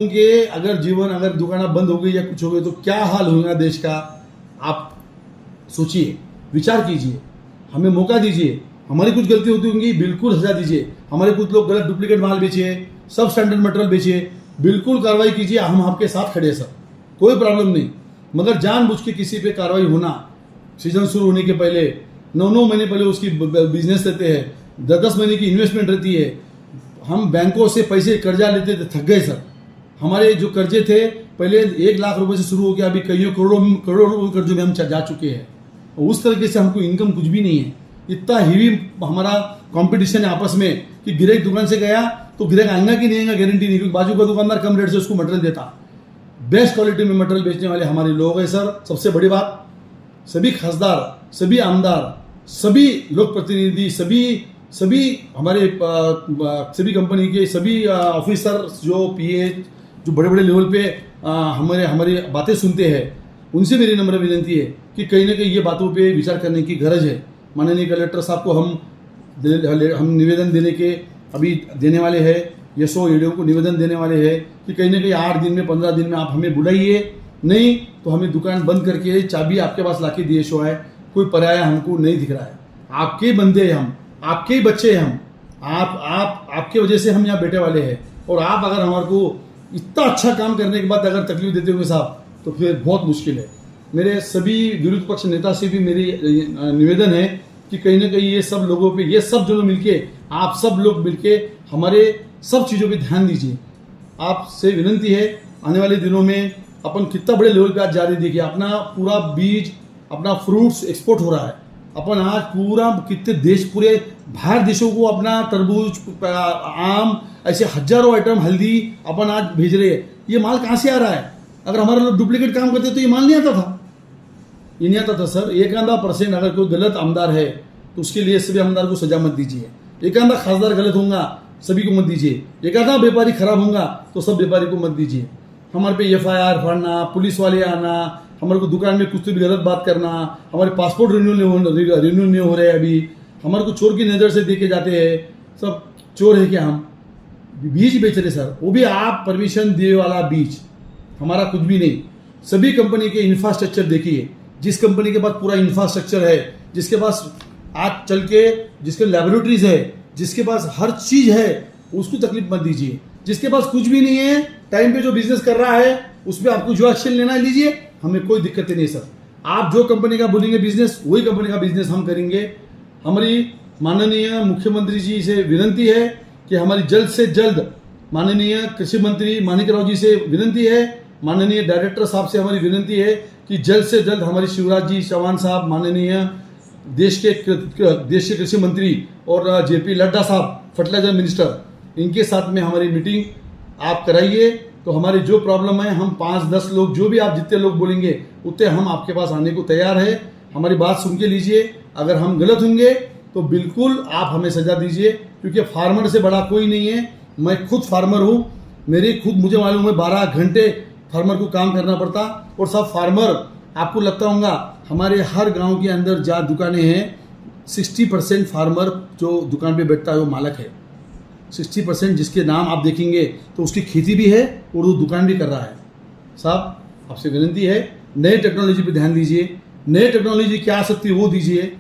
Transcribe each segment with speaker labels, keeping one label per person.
Speaker 1: के अगर जीवन अगर दुकानें बंद हो गई या कुछ हो गई तो क्या हाल होगा देश का। आप सोचिए, विचार कीजिए, हमें मौका दीजिए। हमारी कुछ गलती होती होंगी, बिल्कुल सजा दीजिए। हमारे कुछ लोग गलत डुप्लीकेट माल बेचिए, सब स्टैंडर्ड मटेरियल बेचिए, बिल्कुल कार्रवाई कीजिए। हम आपके साथ खड़े हैं सर, कोई प्रॉब्लम नहीं। मगर जानबूझ के किसी पे कार्रवाई होना, सीजन शुरू होने के पहले 9 महीने पहले उसकी बिजनेस रहते हैं, 10 महीने की इन्वेस्टमेंट रहती है। हम बैंकों से पैसे कर्जा लेते थे, थक गए सर। हमारे जो कर्जे थे पहले 1 लाख रुपए से शुरू हो गया, अभी कईयों करोड़ों रुपए कर्जों में हम जा चुके हैं। उस तरीके से हमको इनकम कुछ भी नहीं है। इतना हेवी हमारा कंपटीशन है आपस में कि गिराक दुकान से गया तो गिराक आएगा कि नहीं आएगा गारंटी नहीं, क्योंकि बाजू का दुकानदार कम रेट से उसको मटेरियल देता। बेस्ट क्वालिटी में मटेरियल बेचने वाले हमारे लोग हैं सर। सबसे बड़ी बात, सभी खासदार, सभी आमदार, सभी लोक प्रतिनिधि, सभी हमारे सभी कंपनी के सभी ऑफिसर जो पीए जो बड़े बड़े लेवल पे हमारी बातें सुनते हैं, उनसे मेरी नम्र विनती है कि कहीं ना कहीं ये बातों पे विचार करने की गरज है। माननीय कलेक्टर साहब को हम निवेदन देने के अभी देने वाले हैं, यशो एडीओ को निवेदन देने वाले हैं कि कहीं ना कहीं 8 दिन में 15 दिन में आप हमें बुलाइए, नहीं तो हमें दुकान बंद करके चाबी आपके पास लाके दिए शो है। कोई पराया हमको नहीं दिख रहा है। आपके बंदे हैं हम, आपके ही बच्चे हैं हम। आपके वजह से हम यहाँ बैठे वाले हैं। और आप अगर हमारे को इतना अच्छा काम करने के बाद अगर तकलीफ देते होंगे साहब, तो फिर बहुत मुश्किल है। मेरे सभी विरोध पक्ष नेता से भी मेरी निवेदन है कि कहीं ना कहीं ये सब लोगों पे, ये सब जो मिलके, आप सब लोग मिलके हमारे सब चीज़ों पे ध्यान दीजिए। आपसे विनती है, आने वाले दिनों में अपन कितना बड़े लेवल पे आज जा रहे, देखिए अपना पूरा बीज, अपना फ्रूट्स एक्सपोर्ट हो रहा है। अपन आज पूरा कितने देश, पूरे बाहर देशों को अपना तरबूज, आम, ऐसे हजारों आइटम, हल्दी अपन आज भेज रहे हैं। ये माल कहाँ से आ रहा है? अगर हमारे लोग डुप्लीकेट काम करते तो ये माल नहीं आता था, ये नहीं आता था सर। 1% अगर कोई गलत आमदार है तो उसके लिए सभी आमदार को सजा मत दीजिए। 1 खासदार गलत होगा सभी को मत दीजिए। 1 व्यापारी खराब होगा तो सब व्यापारी को मत दीजिए। हमारे पे FIR फाड़ना, पुलिस वाले आना, हमारे को दुकान में कुछ तो भी गलत बात करना, हमारे पासपोर्ट रिन्यू नहीं हो रहे अभी, हमारे को चोर की नज़र से देखे जाते हैं। सब चोर है क्या? हम बीज बेच रहे सर, वो भी आप परमिशन दिए वाला बीज, हमारा कुछ भी नहीं। सभी कंपनी के इंफ्रास्ट्रक्चर देखिए, जिस कंपनी के पास पूरा इंफ्रास्ट्रक्चर है, जिसके पास आज चल के, जिसके लैबोरेटरीज है, जिसके पास हर चीज है, उसको तकलीफ मत दीजिए। जिसके पास कुछ भी नहीं है, टाइम पे जो बिजनेस कर रहा है उस पर आपको जो एक्शन लेना है लीजिए, हमें कोई दिक्कत नहीं सर। आप जो कंपनी का बोलेंगे बिजनेस, वही कंपनी का बिजनेस हम करेंगे। हमारी माननीय मुख्यमंत्री जी से विनती है कि हमारी जल्द से जल्द, माननीय कृषि मंत्री माणिकराव जी से विनती है, माननीय डायरेक्टर साहब से हमारी विनती है कि जल्द से जल्द हमारी शिवराज जी चौहान साहब, माननीय देश के कृषि मंत्री, और JP नड्डा साहब फर्टिलाइजर मिनिस्टर, इनके साथ में हमारी मीटिंग आप कराइए। तो हमारी जो प्रॉब्लम है, हम 5-10 लोग, जो भी आप जितने लोग बोलेंगे उतने हम आपके पास आने को तैयार है। हमारी बात सुन के लीजिए। अगर हम गलत होंगे तो बिल्कुल आप हमें सजा दीजिए, क्योंकि फार्मर से बड़ा कोई नहीं है। मैं खुद फार्मर हूँ, मुझे मालूम है 12 घंटे फार्मर को काम करना पड़ता। और सब फार्मर, आपको लगता होगा हमारे हर गांव के अंदर जहाँ दुकानें हैं, 60% फार्मर जो दुकान पे बैठता है वो मालक है। 60% जिसके नाम आप देखेंगे तो उसकी खेती भी है और वो दुकान भी कर रहा है। साहब आपसे विनती है, नए टेक्नोलॉजी पे ध्यान दीजिए। नए टेक्नोलॉजी क्या आ सकती है वो दीजिए।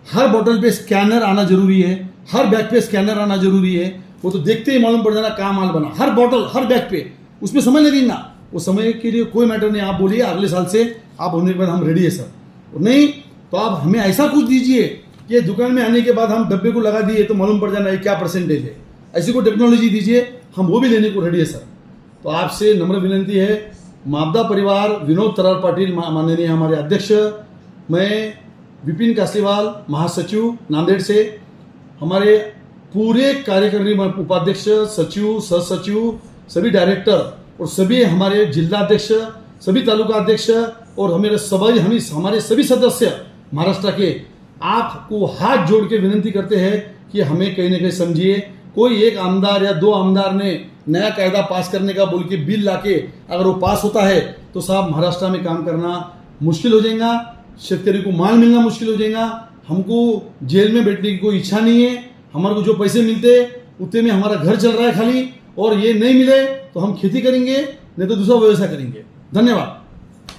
Speaker 1: हर बोतल पे स्कैनर आना जरूरी है, हर बैग पे स्कैनर आना जरूरी है। वो तो देखते ही मालूम पड़ जाना कहाँ माल बना। हर बोतल, हर बैग पे, उसमें समय लगेगा। वो समय के लिए कोई मैटर नहीं। आप बोलिए अगले साल से आप होने के बाद हम रेडी है सर। नहीं तो आप हमें ऐसा कुछ दीजिए कि दुकान में आने के बाद हम डब्बे को लगा दिए तो मालूम पड़ जाना है क्या परसेंटेज है। ऐसी कोई टेक्नोलॉजी दीजिए, हम वो भी लेने को रेडी है सर। तो आपसे नम्र विनती है, मापदा परिवार, विनोद तरार पाटिल माननीय हमारे अध्यक्ष, मैं विपिन कासलीवाल महासचिव नांदेड़ से, हमारे पूरे कार्यकारिणी उपाध्यक्ष, सचिव, सहसचिव, सभी डायरेक्टर और सभी हमारे जिलाध्यक्ष, सभी तालुका अध्यक्ष और हमारे सभी सदस्य महाराष्ट्र के, आपको हाथ जोड़ के विनती करते हैं कि हमें कहीं ना कहीं समझिए। कोई एक आमदार या 2 आमदार ने नया कायदा पास करने का बोल के बिल लाके अगर वो पास होता है तो साहब महाराष्ट्र में काम करना मुश्किल हो जाएगा, शेतकरी को माल मिलना मुश्किल हो जाएगा। हमको जेल में बैठने की कोई इच्छा नहीं है। हमारे को जो पैसे मिलते उतने में हमारा घर चल रहा है खाली, और ये नहीं मिले तो हम खेती करेंगे, नहीं तो दूसरा व्यवसाय करेंगे। धन्यवाद।